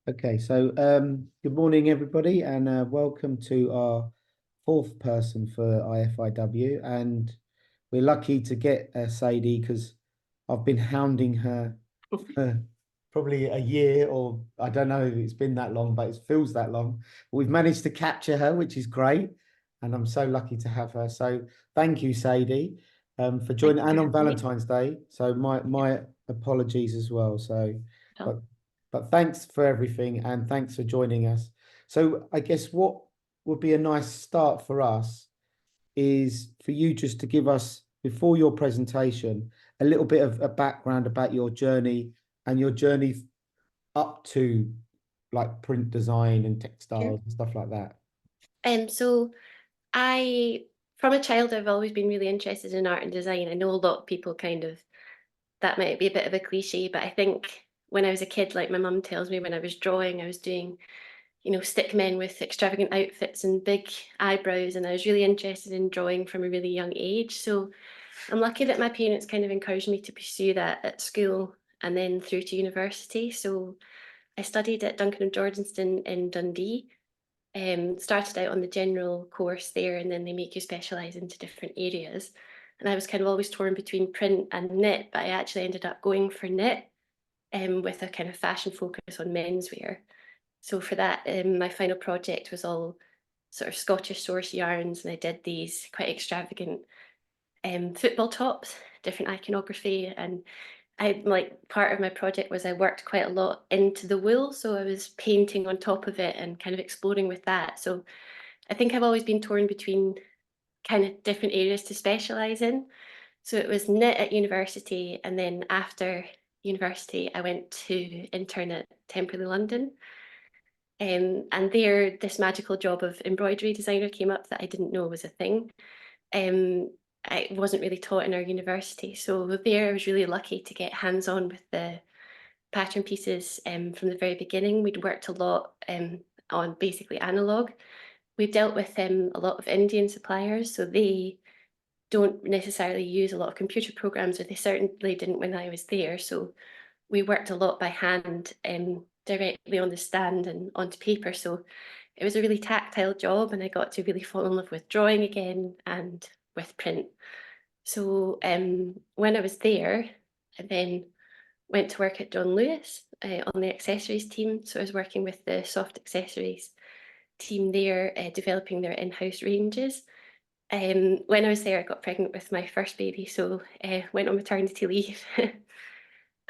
Okay, so good morning, everybody, and welcome to our fourth person for IFIW. And we're lucky to get Sadie because I've been hounding her for probably a year, or I don't know if it's been that long, but it feels that long. But we've managed to capture her, which is great, and I'm so lucky to have her. So thank you, Sadie, for Thank joining, you for and on having me. Valentine's Day. So my apologies as well. So, Oh, but but thanks for everything, and thanks for joining us. So I guess what would be a nice start for us is for you just to give us, before your presentation, a little bit of a background about your journey and your journey up to like print design and sure. textiles and stuff like that. So I, from a child, I've always been really interested in art and design. I know a lot of people that might be a bit of a cliche, but I think when I was a kid, like my mum tells me, when I was drawing, I was doing, stick men with extravagant outfits and big eyebrows, and I was really interested in drawing from a really young age. So I'm lucky that my parents kind of encouraged me to pursue that at school and then through to university. So I studied at Duncan and Jordanston in Dundee. Started out on the general course there, and then they make you specialise into different areas. And I was kind of always torn between print and knit, but I actually ended up going for knit with a kind of fashion focus on menswear. So for that, my final project was all sort of Scottish source yarns, and I did these quite extravagant football tops, different iconography, and I like part of my project was I worked quite a lot into the wool, so I was painting on top of it and kind of exploring with that. So I think I've always been torn between kind of different areas to specialize in. So it was knit at university, and then after university, I went to intern at Temporary London. And there, this magical job of embroidery designer came up that I didn't know was a thing. Um, it wasn't really taught in our university. So there, I was really lucky to get hands on with the pattern pieces from the very beginning. We'd worked a lot on basically analog. We dealt with a lot of Indian suppliers, so they don't necessarily use a lot of computer programs, or they certainly didn't when I was there. So we worked a lot by hand directly on the stand and onto paper. So it was a really tactile job, and I got to really fall in love with drawing again and with print. So when I was there, I then went to work at John Lewis on the accessories team. So I was working with the soft accessories team there, developing their in-house ranges. When I was there, I got pregnant with my first baby, so went on maternity leave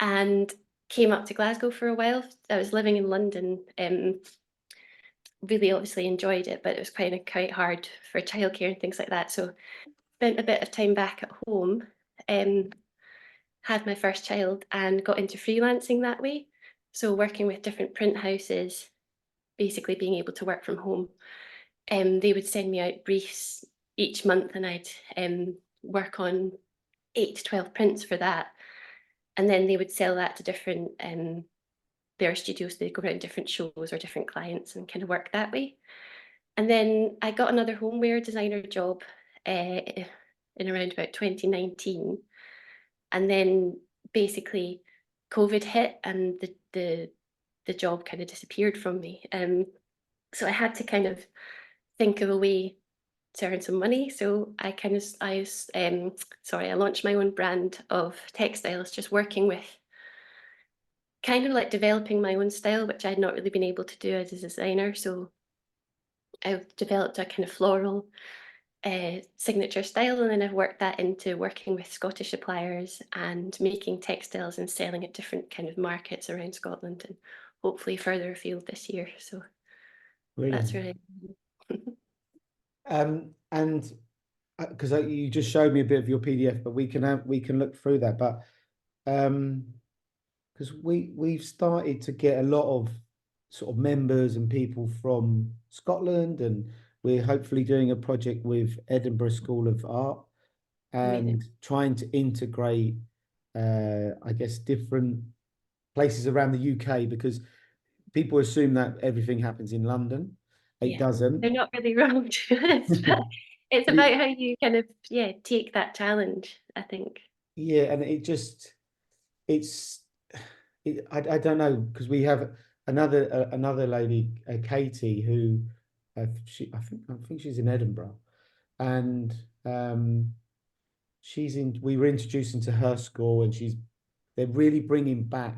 and came up to Glasgow for a while. I was living in London, really obviously enjoyed it, but it was quite hard for childcare and things like that. So spent a bit of time back at home, um, had my first child and got into freelancing that way. So working with different print houses, basically being able to work from home. They would send me out briefs each month, and I'd work on 8 to 12 prints for that. And then they would sell that to different their studios. They'd go around different shows or different clients and kind of work that way. And then I got another homeware designer job in around about 2019. And then basically COVID hit, and the job kind of disappeared from me. So I had to kind of think of a way to earn some money. So I launched my own brand of textiles, just working with kind of like developing my own style, which I'd not really been able to do as a designer. So I've developed a kind of floral signature style, and then I've worked that into working with Scottish suppliers and making textiles and selling at different kind of markets around Scotland and hopefully further afield this year. So that's Brilliant. really And because you just showed me a bit of your PDF, but we can look through that. But because we've started to get a lot of sort of members and people from Scotland, and we're hopefully doing a project with Edinburgh School of Art amazing. and trying to integrate, I guess, different places around the UK, because people assume that everything happens in London. It Yeah, they're doesn't. not really wrong, to be honest, but it's But it, about how you kind of, yeah, take that challenge, I think. yeah, and it's I don't know, because we have another lady, Katie, who I think she's in Edinburgh, and she's in. We were introduced into her school, and they're really bringing back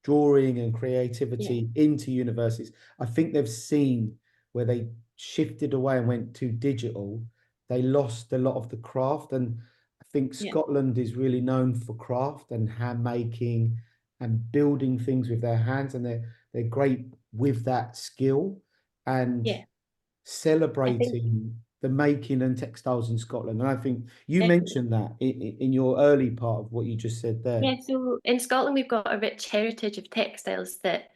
drawing and Yeah, creativity into universities. I think they've seen where they shifted away and went too digital, they lost a lot of the craft. And I think yeah, Scotland is really known for craft and handmaking and building things with their hands, and they're great with that skill and yeah. I think celebrating the making and textiles in Scotland. And I think you definitely. mentioned that in your early part of what you just said there. Yeah, so in Scotland we've got a rich heritage of textiles that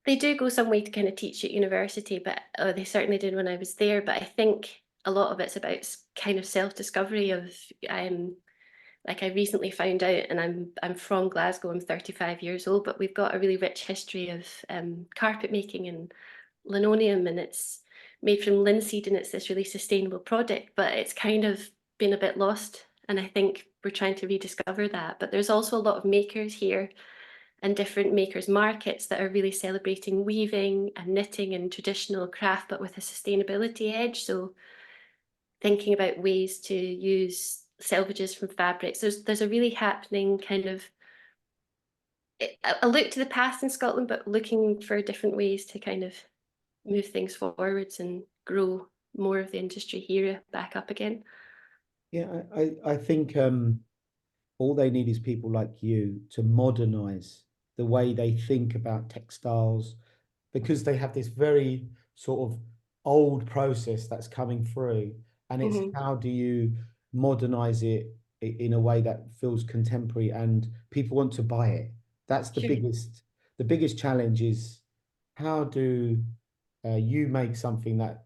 they do go some way to kind of teach at university, but they certainly did when I was there. But I think a lot of it's about kind of self-discovery of like I recently found out, and I'm from Glasgow. I'm 35 years old, but we've got a really rich history of carpet making and linoleum, and it's made from linseed, and it's this really sustainable product. But it's kind of been a bit lost, and I think we're trying to rediscover that. But there's also a lot of makers here and different makers markets that are really celebrating weaving and knitting and traditional craft, but with a sustainability edge. So thinking about ways to use selvages from fabrics. There's a really happening kind of a look to the past in Scotland, but looking for different ways to kind of move things forwards and grow more of the industry here back up again. Yeah, I think all they need is people like you to modernize the way they think about textiles, because they have this very sort of old process that's coming through, and it's Hmm. how do you modernize it in a way that feels contemporary and people want to buy it. That's Sure. the biggest challenge is how do you make something that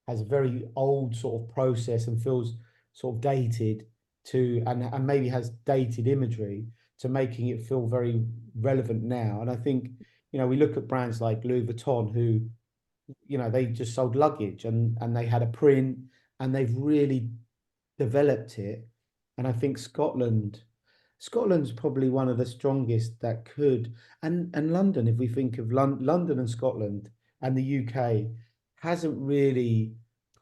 has a very old sort of process and feels sort of dated to and maybe has dated imagery to making it feel very relevant now. And I think, we look at brands like Louis Vuitton who, they just sold luggage and they had a print and they've really developed it. And I think Scotland's probably one of the strongest that could, and London, if we think of London and Scotland and the UK, hasn't really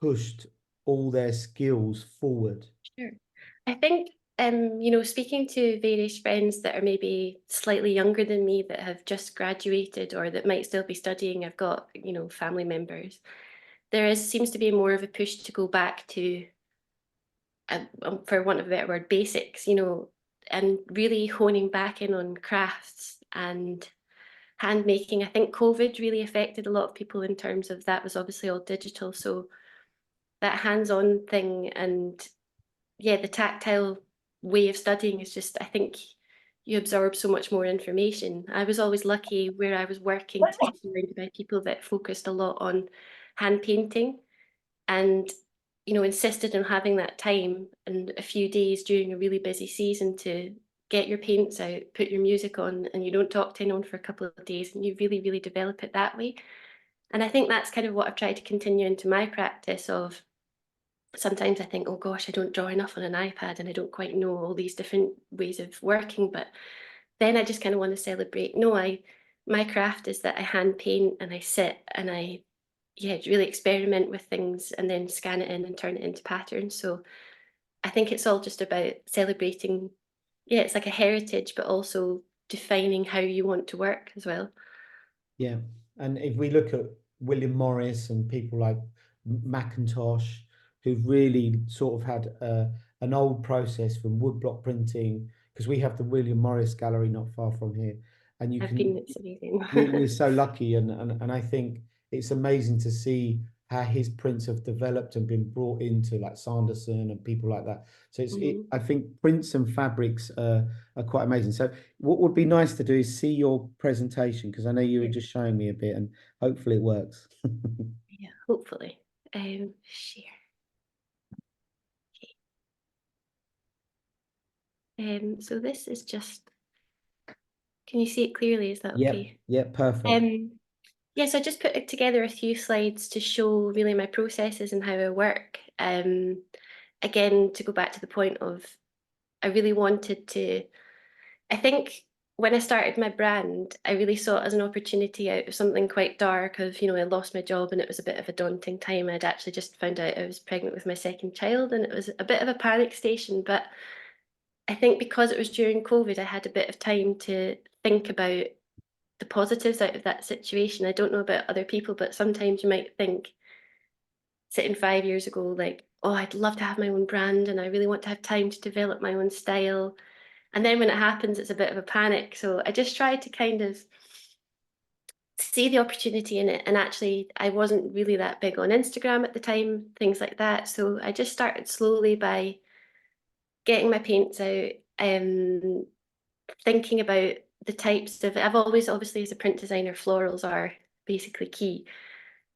pushed all their skills forward. Sure. I think, speaking to various friends that are maybe slightly younger than me that have just graduated or that might still be studying, I've got, family members. Seems to be more of a push to go back to, for want of a better word, basics, and really honing back in on crafts and hand making. I think COVID really affected a lot of people in terms of that was obviously all digital. So that hands-on thing and yeah, the tactile way of studying is just, I think you absorb so much more information. I was always lucky where I was working to be surrounded by people that focused a lot on hand painting and, insisted on having that time and a few days during a really busy season to get your paints out, put your music on, and you don't talk to anyone for a couple of days and you really, really develop it that way. And I think that's kind of what I've tried to continue into my practice of sometimes I think, oh gosh, I don't draw enough on an iPad and I don't quite know all these different ways of working. But then I just kind of want to celebrate. No, my craft is that I hand paint and I sit and yeah, really experiment with things and then scan it in and turn it into patterns. So I think it's all just about celebrating. Yeah, it's like a heritage, but also defining how you want to work as well. Yeah. And if we look at William Morris and people like Macintosh, who've really sort of had an old process from woodblock printing, because we have the William Morris Gallery not far from here, and I've been, it's amazing. we're so lucky, and I think it's amazing to see how his prints have developed and been brought into like Sanderson and people like that. So Mhm. I think prints and fabrics are quite amazing. So what would be nice to do is see your presentation, because I know you were Yeah, just showing me a bit and hopefully it works. yeah, hopefully. Share. So this is just, can you see it clearly? Is that Yep, okay? yep, perfect. Um, yeah, so I just put together a few slides to show really my processes and how I work. Again, to go back to the point of, I really wanted to, I think when I started my brand, I really saw it as an opportunity out of something quite dark of, I lost my job and it was a bit of a daunting time. I'd actually just found out I was pregnant with my second child and it was a bit of a panic station. But I think because it was during COVID, I had a bit of time to think about the positives out of that situation. I don't know about other people, but sometimes you might think, sitting 5 years ago, like, oh, I'd love to have my own brand and I really want to have time to develop my own style. And then when it happens, it's a bit of a panic. So I just tried to kind of see the opportunity in it. And actually, I wasn't really that big on Instagram at the time, things like that. So I just started slowly by getting my paints out, thinking about the types of, I've always, obviously, as a print designer, florals are basically key.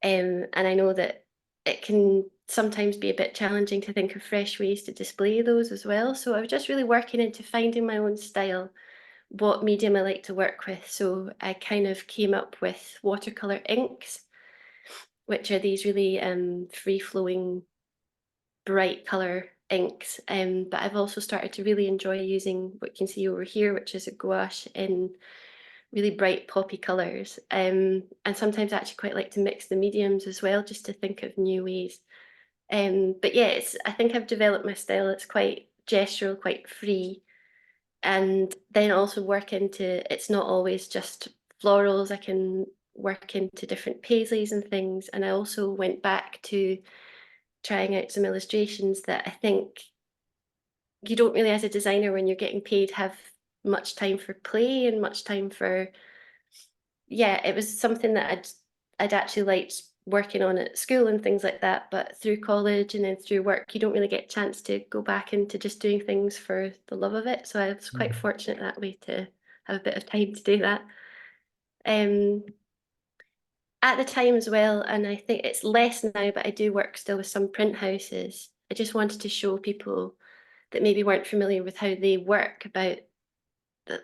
And I know that it can sometimes be a bit challenging to think of fresh ways to display those as well. So I was just really working into finding my own style, what medium I like to work with. So I kind of came up with watercolor inks, which are these really free-flowing, bright color inks. But I've also started to really enjoy using what you can see over here, which is a gouache in really bright poppy colors. And sometimes I actually quite like to mix the mediums as well, just to think of new ways. But yeah, I think I've developed my style. It's quite gestural, quite free. And then also work into, it's not always just florals. I can work into different paisleys and things. And I also went back to trying out some illustrations that I think you don't really, as a designer, when you're getting paid, have much time for play and much time for, yeah, it was something that I'd actually liked working on at school and things like that. But through college and then through work, you don't really get a chance to go back into just doing things for the love of it. So I was quite fortunate that way to have a bit of time to do that. Um, at the time as well, and I think it's less now, but I do work still with some print houses. I just wanted to show people that maybe weren't familiar with how they work about the,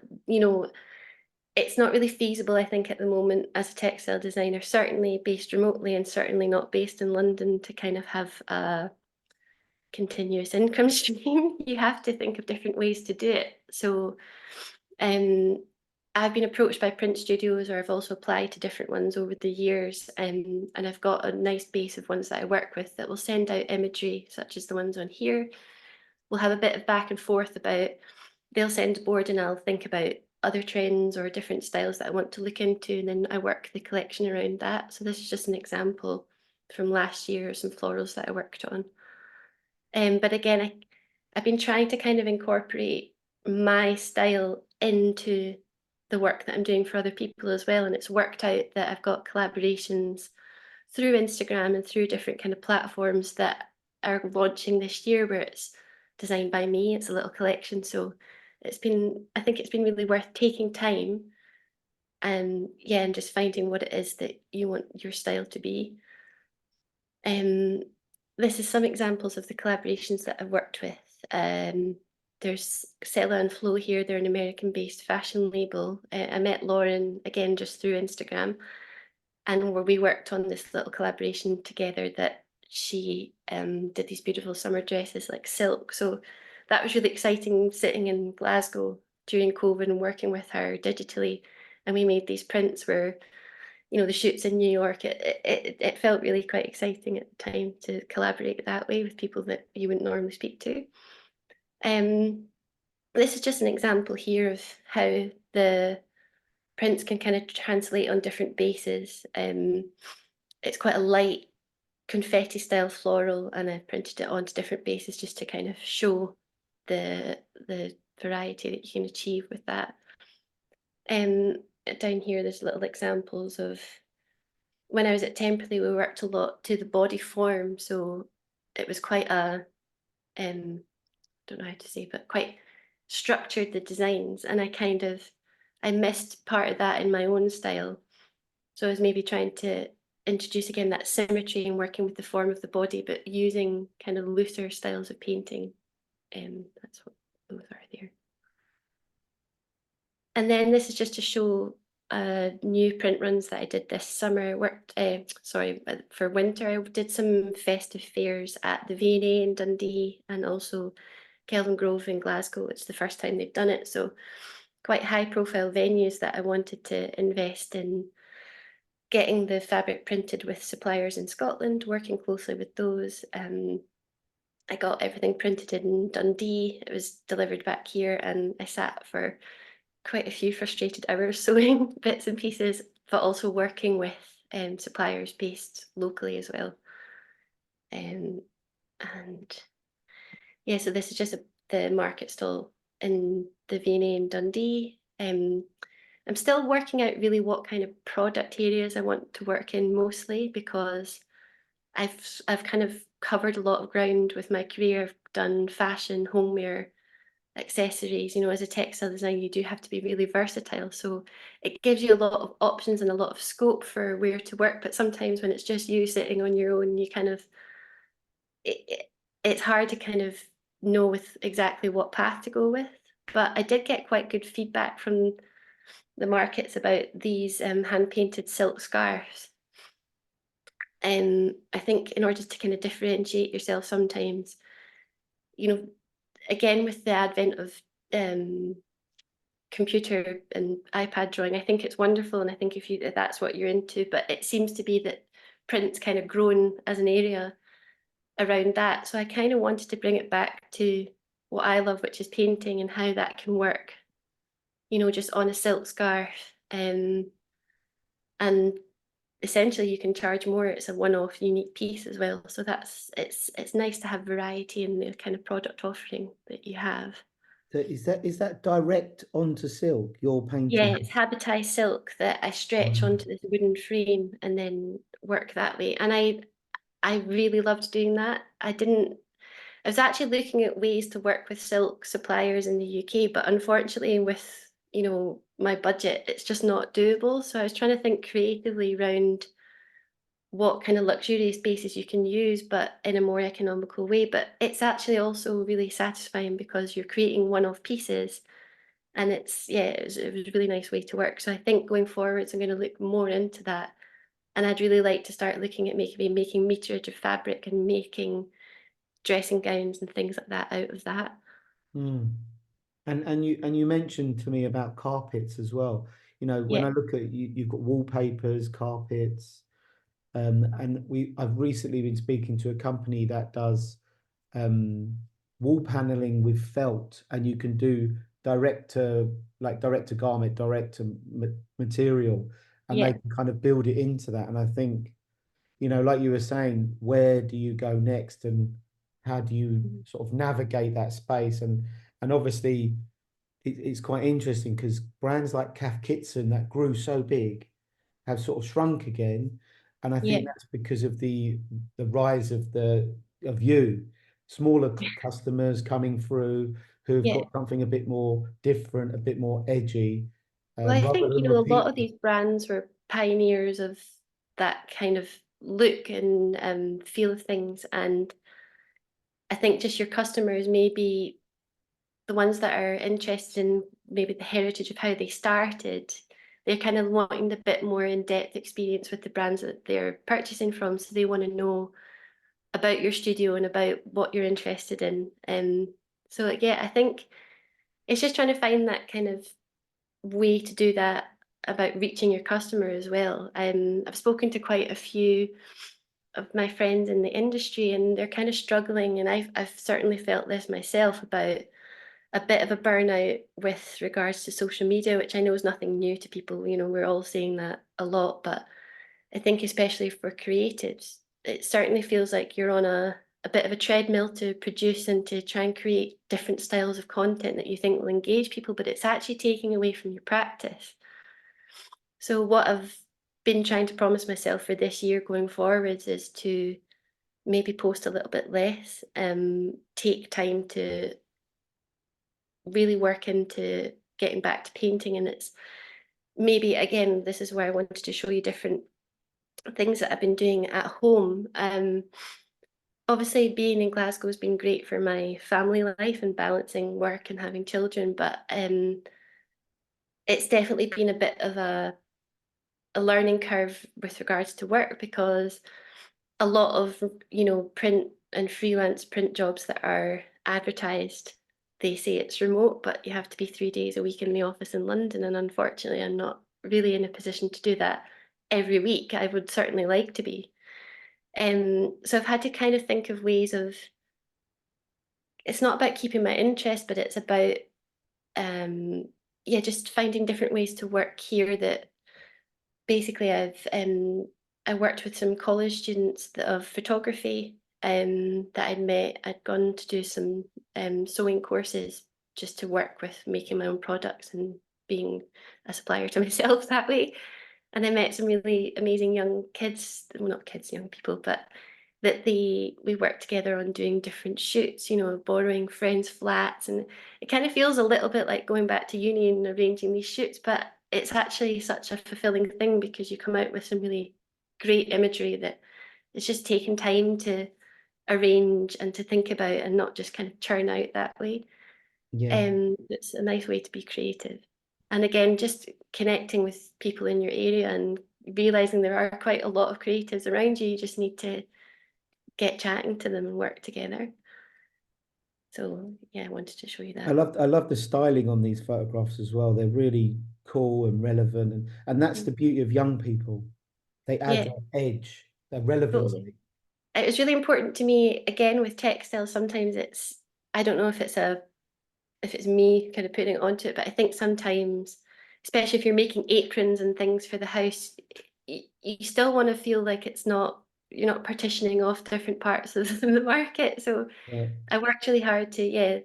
it's not really feasible, I think, at the moment as a textile designer, certainly based remotely and certainly not based in London, to kind of have a continuous income stream. You have to think of different ways to do it. So um, I've been approached by print studios, or I've also applied to different ones over the years, and I've got a nice base of ones that I work with that will send out imagery, such as the ones on here. We'll have a bit of back and forth about, they'll send a board and I'll think about other trends or different styles that I want to look into, and then I work the collection around that. So this is just an example from last year, some florals that I worked on. But again, I've been trying to kind of incorporate my style into the work that I'm doing for other people as well. And it's worked out that I've got collaborations through Instagram and through different kind of platforms that are launching this year, where it's designed by me. It's a little collection. So I think it's been really worth taking time and yeah, and just finding what it is that you want your style to be. Um, this is some examples of the collaborations that I've worked with. There's Sella and Flo here. They're an American-based fashion label. I met Lauren again just through Instagram, and where we worked on this little collaboration together, that she did these beautiful summer dresses like silk. So that was really exciting, sitting in Glasgow during COVID and working with her digitally. And we made these prints where, the shoots in New York, it felt really quite exciting at the time to collaborate that way with people that you wouldn't normally speak to. This is just an example here of how the prints can kind of translate on different bases. It's quite a light confetti style floral, and I printed it onto different bases just to kind of show the variety that you can achieve with that. Down here, there's little examples of when I was at Temperley, we worked a lot to the body form, so it was quite a don't know how to say, but quite structured, the designs, and I missed part of that in my own style. So I was maybe trying to introduce again that symmetry and working with the form of the body, but using kind of looser styles of painting. That's what both are there. And then this is just to show new print runs that I did this summer. I worked, for winter, I did some festive fairs at the V&A in Dundee and also Kelvin Grove in Glasgow. It's the first time they've done it. So quite high profile venues that I wanted to invest in getting the fabric printed with suppliers in Scotland, working closely with those. I got everything printed in Dundee. It was delivered back here, and I sat for quite a few frustrated hours sewing bits and pieces, but also working with suppliers based locally as well. Um, and yeah, so this is just the market stall in the V&A in Dundee. I'm still working out really what kind of product areas I want to work in mostly, because I've kind of covered a lot of ground with my career. I've done fashion, homeware, accessories. You know, as a textile designer, you do have to be really versatile. So it gives you a lot of options and a lot of scope for where to work. But sometimes when it's just you sitting on your own, you kind of it's hard to kind of know with exactly what path to go with. But I did get quite good feedback from the markets about these hand painted silk scarves. I think in order to kind of differentiate yourself sometimes, you know, again with the advent of computer and iPad drawing, I think it's wonderful, and I think if that's what you're into, but it seems to be that print's kind of grown as an area around that. So I kind of wanted to bring it back to what I love, which is painting and how that can work, you know, just on a silk scarf. And essentially you can charge more. It's a one-off unique piece as well. So it's nice to have variety in the kind of product offering that you have. So is that direct onto silk, your Yeah, painting? it's habitai silk that I stretch Wow. onto this wooden frame and then work that way. And I really loved doing that. I was actually looking at ways to work with silk suppliers in the UK, but unfortunately with, you know, my budget, it's just not doable. So I was trying to think creatively around what kind of luxurious bases you can use, but in a more economical way. But it's actually also really satisfying because you're creating one-off pieces, and it was a really nice way to work. So I think going forwards, I'm going to look more into that, and I'd really like to start looking at making meterage of fabric and making dressing gowns and things like that out of that. Mm. And you mentioned to me about carpets as well. You know, when Yeah, I look at you, you've got wallpapers, carpets, and I've recently been speaking to a company that does um, wall paneling with felt, and you can do direct to garment, material, and they yeah, can kind of build it into that. And I think, like you were saying, where do you go next, and how do you mhm, sort of navigate that space? And obviously, it's quite interesting because brands like Cath Kidston that grew so big have sort of shrunk again, and I yeah, think that's because of the rise of you, smaller customers coming through who've yeah. got something a bit more different, a bit more edgy, Well, I rather think, you than know, a lot repeat. of these brands were pioneers of that kind of look and feel of things. And I think just your customers, maybe the ones that are interested in maybe the heritage of how they started, they're kind of wanting the bit more in-depth experience with the brands that they're purchasing from. So they want to know about your studio and about what you're interested in. So like, yeah, I think it's just trying to find that kind of way to do that about reaching your customer as well. I've spoken to quite a few of my friends in the industry, and they're kind of struggling, and I've certainly felt this myself about a bit of a burnout with regards to social media, which I know is nothing new to people. You know, we're all saying that a lot, but I think especially for creatives, it certainly feels like you're on a bit of a treadmill to produce and to try and create different styles of content that you think will engage people, but it's actually taking away from your practice. So what I've been trying to promise myself for this year going forwards is to maybe post a little bit less, take time to really work into getting back to painting. And it's maybe, again, this is where I wanted to show you different things that I've been doing at home. Obviously, being in Glasgow has been great for my family life and balancing work and having children, but it's definitely been a bit of a learning curve with regards to work, because a lot of, you know, print and freelance print jobs that are advertised, they say it's remote, but you have to be 3 days a week in the office in London. And unfortunately, I'm not really in a position to do that every week. I would certainly like to be. So I've had to kind of think of ways of, it's not about keeping my interest, but it's about, um, yeah, just finding different ways to work here that basically I worked with some college students of photography that I'd met. I'd gone to do some sewing courses just to work with making my own products and being a supplier to myself that way. And I met some really amazing young kids, well, not kids, young people, but that we worked together on doing different shoots, you know, borrowing friends' flats. And it kind of feels a little bit like going back to uni and arranging these shoots, but it's actually such a fulfilling thing because you come out with some really great imagery that it's just taken time to arrange and to think about and not just kind of churn out that way. Yeah. It's a nice way to be creative. And again, just connecting with people in your area and realizing there are quite a lot of creatives around you. You just need to get chatting to them and work together. So yeah, I wanted to show you that. I love the styling on these photographs as well. They're really cool and relevant, and that's Mm. the beauty of young people. They add Yeah, that edge, that totally. relevancy. It was really important to me, again, with textiles, sometimes it's, I don't know if it's me kind of putting it onto it, but I think sometimes, especially if you're making aprons and things for the house, you still want to feel like it's not, you're not partitioning off different parts of the market. So Yeah, I worked really hard to, yeah,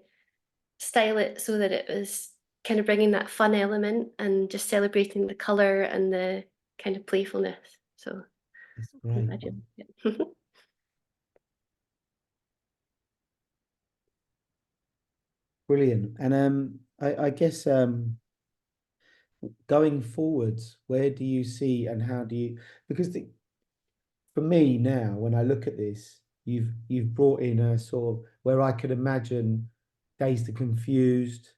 style it so that it was kind of bringing that fun element and just celebrating the color and the kind of playfulness. So it's I'm great. glad you like it. Brilliant. And I guess going forwards, where do you see and how do you, because for me now, when I look at this, you've brought in a sort of where I could imagine Dazed and Confused,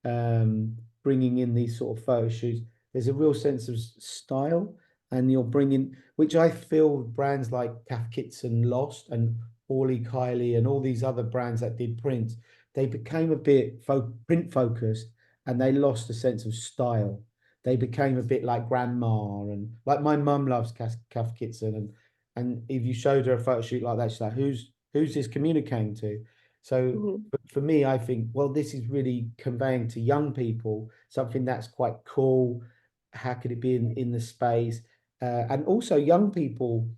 bringing in these sort of photo shoots. There's a real sense of style, and you're bringing, which I feel brands like Kath Kitson lost, and Orly Kylie, and all these other brands that did print, they became a bit print focused, and they lost a sense of style. They became a bit like grandma, and like my mum loves Kath Kitson, and if you showed her a photo shoot like that, she's like, who's this communicating to? So Mhm. but for me, I think, well, this is really conveying to young people something that's quite cool. How could it be in the space? And also, young people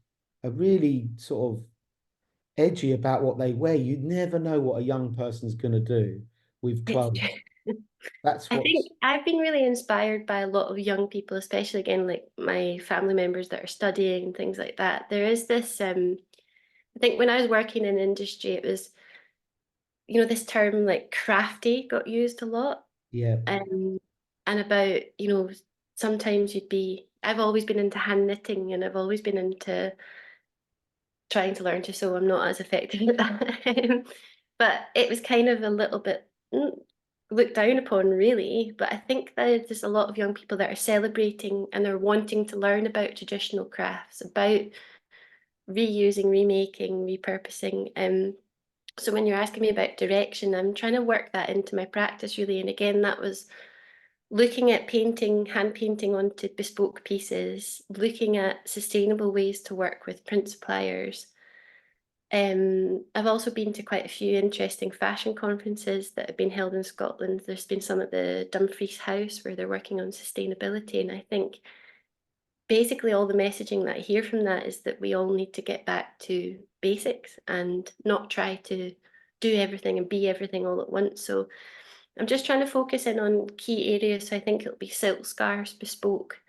are really sort of edgy about what they wear. You never know what a young person's going to do with It's clothes. true. That's I think what's, I've been really inspired by a lot of young people, especially again, like my family members that are studying and things like that. There is this, I think when I was working in industry, it was, you know, this term like crafty got used a lot. yeah, Um, and about, you know, sometimes I've always been into hand knitting and I've always been into trying to learn to sew. I'm not as effective at that. But it was kind of a little bit looked down upon, really. But I think that there's a lot of young people that are celebrating and are wanting to learn about traditional crafts, about reusing, remaking, repurposing. So when you're asking me about direction, I'm trying to work that into my practice, really. And again, that was looking at painting, hand painting onto bespoke pieces, looking at sustainable ways to work with print suppliers. I've also been to quite a few interesting fashion conferences that have been held in Scotland. There's been some at the Dumfries House where they're working on sustainability. And I think basically all the messaging that I hear from that is that we all need to get back to basics and not try to do everything and be everything all at once. So I'm just trying to focus in on key areas. So I think it'll be silk scarves, bespoke,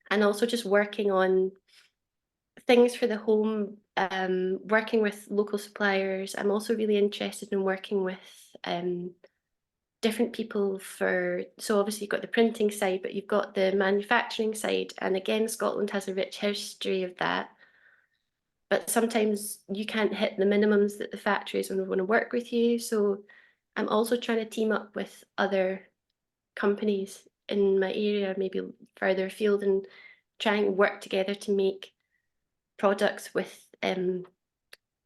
and also just working on things for the home, working with local suppliers. I'm also really interested in working with different people for, so obviously you've got the printing side, but you've got the manufacturing side. And again, Scotland has a rich history of that. But sometimes you can't hit the minimums that the factories want to work with you. So I'm also trying to team up with other companies in my area, maybe further afield, and try and work together to make products with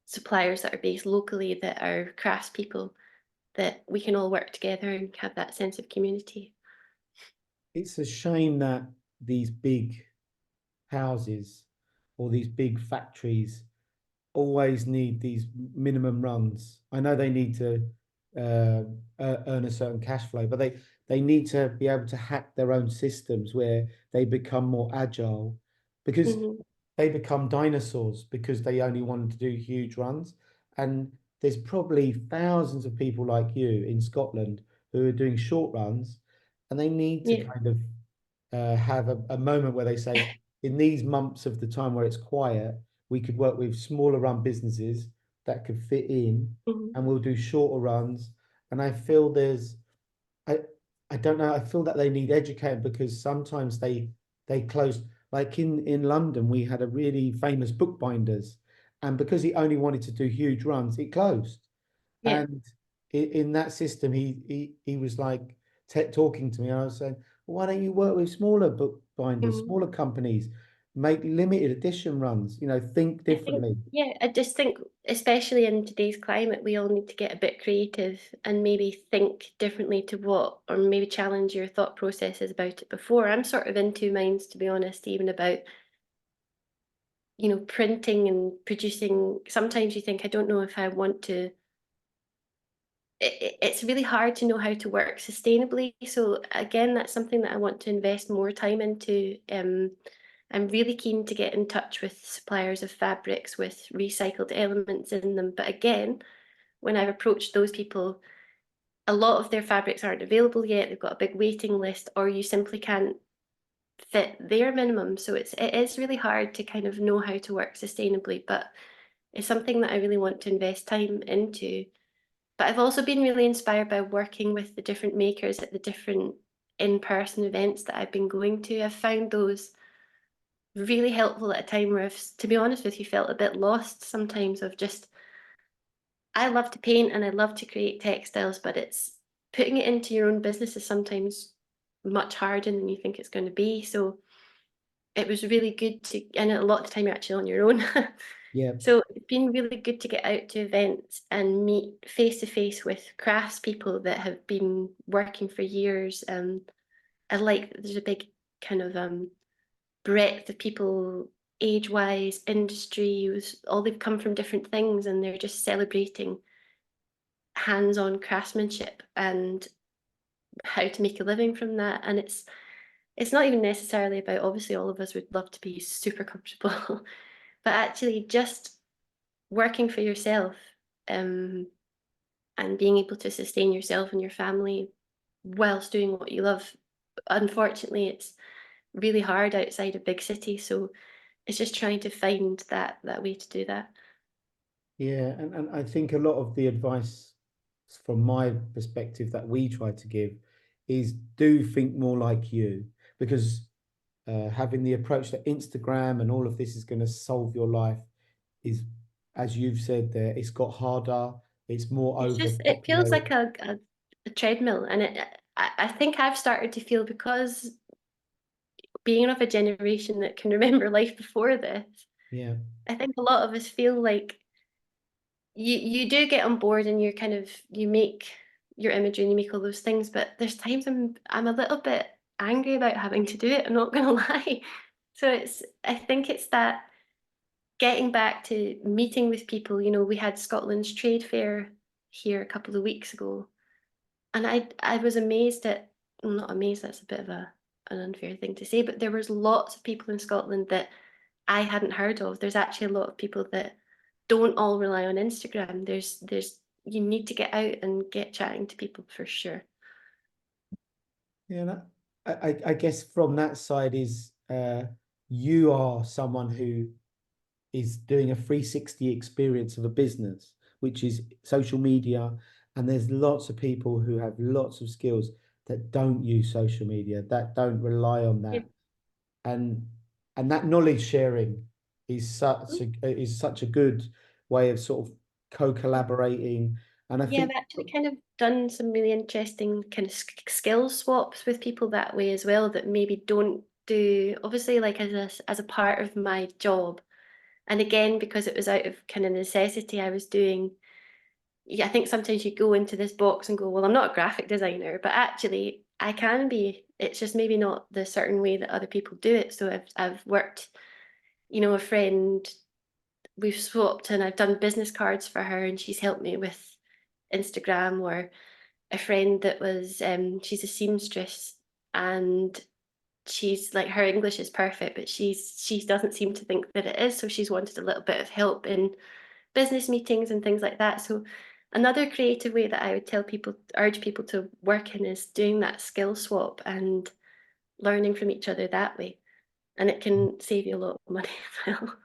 suppliers that are based locally that are craftspeople that we can all work together and have that sense of community. It's a shame that these big houses or these big factories always need these minimum runs. I know they need to earn a certain cash flow, but they need to be able to hack their own systems where they become more agile, because Hmm. they become dinosaurs because they only wanted to do huge runs. And there's probably thousands of people like you in Scotland who are doing short runs, and they need to Yeah. kind of have a moment where they say, in these months of the time where it's quiet, we could work with smaller run businesses that could fit in, Hmm. and we'll do shorter runs. And I feel I I don't know, I feel that they need educating, because sometimes they close, like in London we had a really famous bookbinders, and because he only wanted to do huge runs, it closed. Yeah. And in that system, he was like talking to me, and I was saying, well, why don't you work with smaller bookbinders, Hmm. smaller companies, make limited edition runs, think I think, differently. yeah, I just think, especially in today's climate, we all need to get a bit creative and maybe think differently to what, or maybe challenge your thought processes about it before. I'm sort of in two minds, to be honest, even about, printing and producing. Sometimes you think, I don't know if I want to. It's really hard to know how to work sustainably. So again, that's something that I want to invest more time into. I'm really keen to get in touch with suppliers of fabrics with recycled elements in them. But again, when I've approached those people, a lot of their fabrics aren't available yet. They've got a big waiting list, or you simply can't fit their minimum. So it is really hard to kind of know how to work sustainably, but it's something that I really want to invest time into. But I've also been really inspired by working with the different makers at the different in-person events that I've been going to. I've found those really helpful at a time where I've, to be honest with you, felt a bit lost sometimes, of just, I love to paint and I love to create textiles, but it's putting it into your own business is sometimes much harder than you think it's going to be. So it was really good to, and a lot of the time you're actually on your own. Yeah, So it's been really good to get out to events and meet face to face with craftspeople that have been working for years. I like that there's a big kind of breadth of people, age wise, industries, all they've come from different things, and they're just celebrating hands on craftsmanship and how to make a living from that. And it's not even necessarily about, obviously all of us would love to be super comfortable, but actually just working for yourself, um, and being able to sustain yourself and your family whilst doing what you love. Unfortunately, it's really hard outside a big city, so it's just trying to find that way to do that. yeah, and I think a lot of the advice from my perspective that we try to give is, do think more like you, because having the approach that Instagram and all of this is going to solve your life is, as you've said there, it's got harder, it's more It's just, it feels overpopulated. like a treadmill, and I think I've started to feel, because being of a generation that can remember life before this, Yeah, I think a lot of us feel like you do get on board and you're kind of, you make your imagery and you make all those things, but there's times I'm a little bit angry about having to do it, I'm not gonna lie. So I think it's that getting back to meeting with people. We had Scotland's trade fair here a couple of weeks ago, and I was amazed at, well, not amazed, that's a bit of an unfair thing to say, but there was lots of people in Scotland that I hadn't heard of. There's actually a lot of people that don't all rely on Instagram. There's you need to get out and get chatting to people for sure. yeah. I guess from that side is, you are someone who is doing a 360 experience of a business, which is social media. And there's lots of people who have lots of skills that don't use social media, that don't rely on Yeah. that. And that knowledge sharing is such a good way of sort of co-collaborating. And I Yeah, I've think, actually kind of done some really interesting kind of skill swaps with people that way as well, that maybe don't do, obviously, like as a part of my job. And again, because it was out of kind of necessity, I was doing yeah, I think sometimes you go into this box and go, well, I'm not a graphic designer, but actually I can be. It's just maybe not the certain way that other people do it. So I've worked, a friend, we've swapped and I've done business cards for her and she's helped me with Instagram, or a friend that was she's a seamstress, and she's like, her English is perfect, but she doesn't seem to think that it is. So she's wanted a little bit of help in business meetings and things like that. So another creative way that I would urge people to work in is doing that skill swap and learning from each other that way. And it can save you a lot of money as well.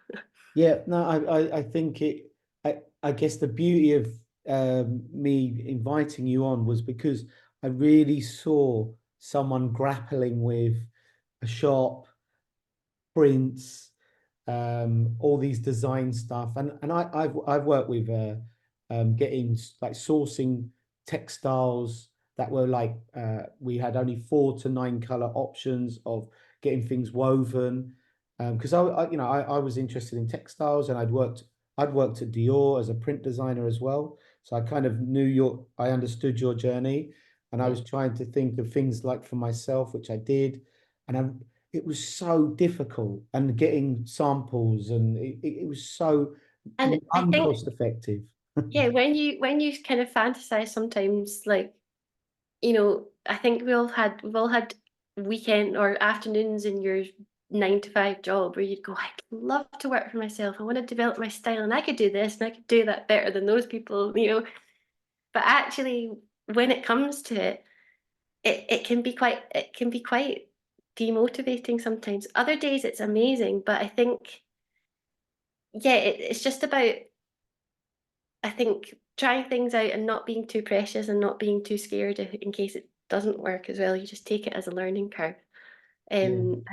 Yeah, no, I think I guess the beauty of me inviting you on was because I really saw someone grappling with a shop, prints, all these design stuff, and I've worked with getting like sourcing textiles that were like we had only 4 to 9 color options of getting things woven. Because I was interested in textiles, and I'd worked at Dior as a print designer as well, so I kind of I understood your journey, and I Yeah. was trying to think of things like for myself, which I did, and it was so difficult, and getting samples, and it was so And I think, uncost effective. yeah, when you kind of fantasize sometimes, like, I think we've all had weekend or afternoons in your 9 to 5 job where you'd go, I'd love to work for myself. I want to develop my style and I could do this and I could do that better than those people. But actually when it comes to it, it can be quite demotivating sometimes. Other days it's amazing, but I think, yeah, it's just about, I think, trying things out and not being too precious and not being too scared in case it doesn't work as well. You just take it as a learning curve. Yeah. And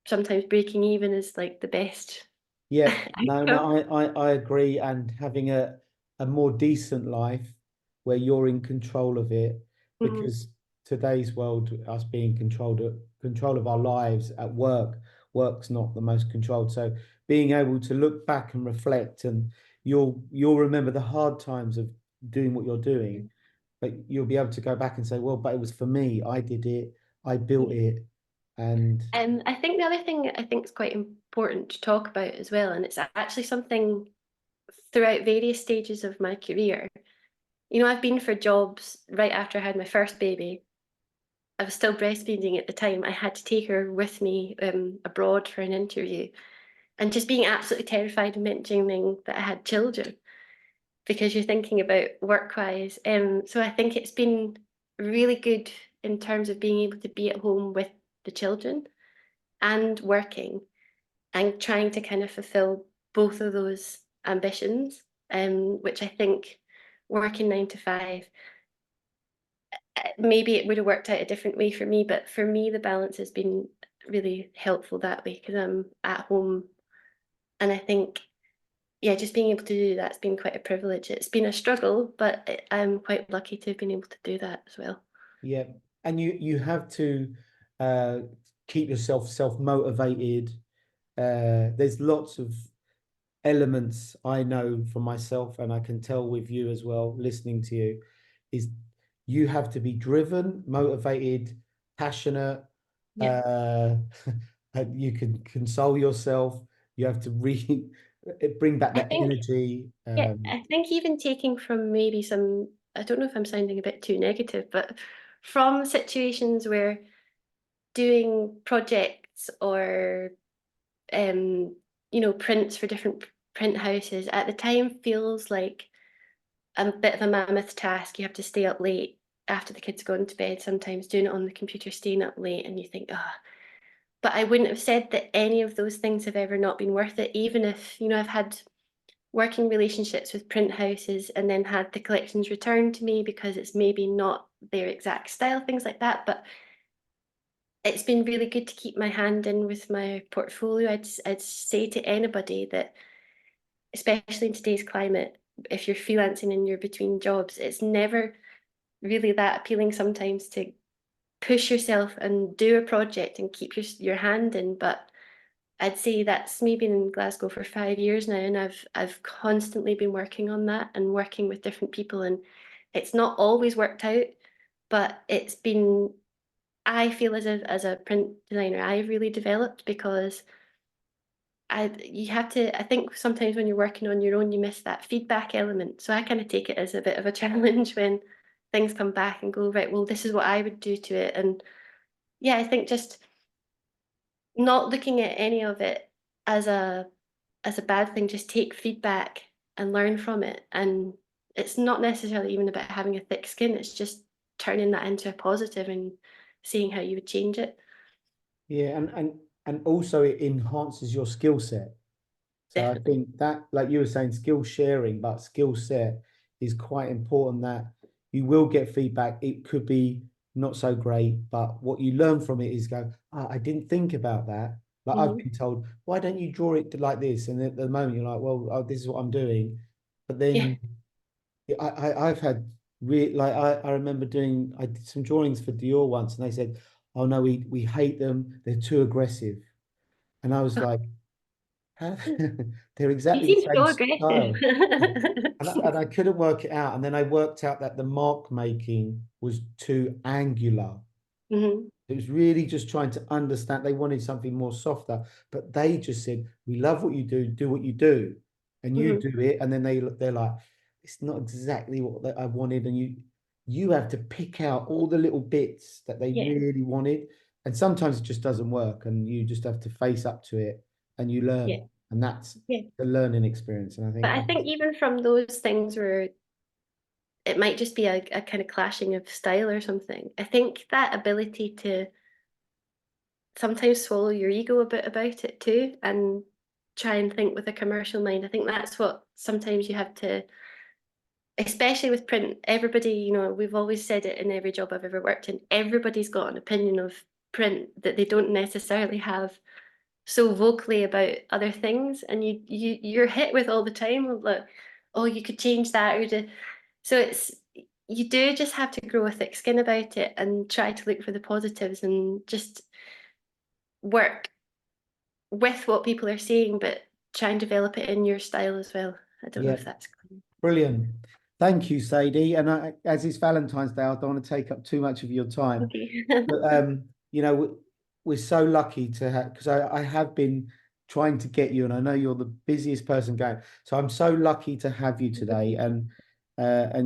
sometimes breaking even is like the best Yeah, no, outcome. no, I agree. And having a more decent life where you're in control of it, Mhm. because today's world, us being control of our lives at work, work's not the most controlled. So being able to look back and reflect, and you'll remember the hard times of doing what you're doing, but you'll be able to go back and say, well, but it was for me. I did it. I built Yeah. it, and And I think the other thing I think is quite important to talk about as well, and it's actually something throughout various stages of my career. I've been for jobs right after I had my first baby. I was still breastfeeding at the time. I had to take her with me abroad for an interview, and just being absolutely terrified of mentioning that I had children because you're thinking about work-wise. So I think it's been really good in terms of being able to be at home with the children and working and trying to kind of fulfill both of those ambitions, which I think working 9 to 5, maybe it would have worked out a different way for me, but for me, the balance has been really helpful that way because I'm at home. And I think, yeah, just being able to do that's been quite a privilege. It's been a struggle, but I'm quite lucky to have been able to do that as well. yeah, and you have to uh, keep yourself self-motivated. There's lots of elements I know for myself, and I can tell with you as well, listening to you, is you have to be driven, motivated, passionate. Yeah. Uh, and you can console yourself. You have to bring back I that think, energy. yeah, I think even taking from maybe some, I don't know if I'm sounding a bit too negative, but from situations where doing projects or prints for different print houses at the time feels like a bit of a mammoth task. You have to stay up late after the kids gone to bed, sometimes doing it on the computer, staying up late, and you think, ah. But I wouldn't have said that any of those things have ever not been worth it, even if, I've had working relationships with print houses and then had the collections returned to me because it's maybe not their exact style, things like that. But it's been really good to keep my hand in with my portfolio. I'd say to anybody that, especially in today's climate, if you're freelancing and you're between jobs, it's never really that appealing sometimes to push yourself and do a project and keep your hand in. But I'd say that's me been in Glasgow for 5 years now, and I've constantly been working on that and working with different people, and it's not always worked out, but it's been, I feel as a print designer, I've really developed because you have to, I think sometimes when you're working on your own, you miss that feedback element. So I kind of take it as a bit of a challenge when things come back and go, right, well, this is what I would do to it. And yeah, I think just not looking at any of it as a bad thing, just take feedback and learn from it. And it's not necessarily even about having a thick skin, it's just turning that into a positive and seeing how you would change it. Yeah, and also it enhances your skill set. So I Definitely. think that, like you were saying, skill sharing, but skill set is quite important, that you will get feedback. It could be not so great, but what you learn from it is go, I didn't think about that. Like I've Hmm. been told, why don't you draw it like this? And at the moment you're like, well, this is what I'm doing. But Yeah. then I've had like I remember doing, I did some drawings for Dior once, and they said, oh no, we hate them. They're too aggressive. And I was like, how? They're You exactly the seem same so aggressive. style. And I couldn't work it out. And then I worked out that the mark making was too angular. Hmm. It was really just trying to understand. They wanted something more softer, but they just said, "We love what you do what you do," and you Hmm. do it. And then they're like, "It's not exactly what I wanted," and you have to pick out all the little bits that they Yeah, really wanted. And sometimes it just doesn't work, and you just have to face up to it, and you yeah, learn, and that's yeah. the learning experience. And I But think I think that's even from those things where it might just be a kind of clashing of style or something, I think that ability to sometimes swallow your ego a bit about it too and try and think with a commercial mind. I think that's what sometimes you have to, especially with print. Everybody, we've always said it in every job I've ever worked in, everybody's got an opinion of print that they don't necessarily have so vocally about other things, and you're hit with all the time of like, oh, you could change that or do. So it's, you do just have to grow a thick skin about it and try to look for the positives and just work with what people are saying, but try and develop it in your style as well. I don't know yeah, if that's clear. brilliant. Thank you, Sadie. And as it's Valentine's Day, I don't want to take up too much of your time. Okay. But we're so lucky to have, because I have been trying to get you, and I know you're the busiest person going. So I'm so lucky to have you today, and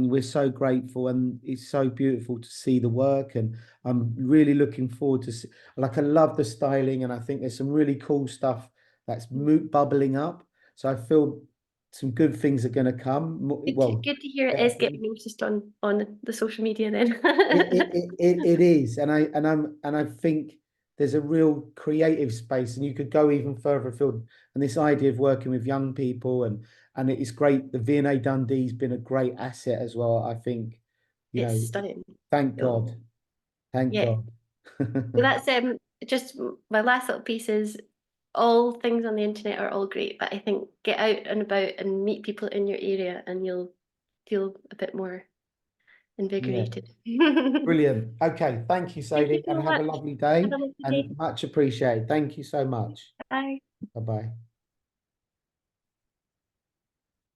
we're so grateful, and it's so beautiful to see the work, and I'm really looking forward to see, like I love the styling, and I think there's some really cool stuff that's bubbling up. So I feel some good things are going to come. Well, Good to hear it is better. getting noticed on the social media then. It is, and I think there's a real creative space, and you could go even further afield. And this idea of working with young people, and it's great. The V&A Dundee's been a great asset as well. I think, you It's know, stunning. thank So God, thank yeah. God. So that's just my last little piece is all things on the internet are all great, but I think get out and about and meet people in your area and you'll feel a bit more Yeah, invigorated. brilliant. Okay, thank you, Thank you Sadie, and so have a much. lovely Have day, a lovely day. and much appreciated. Thank you so much. Bye. Bye bye.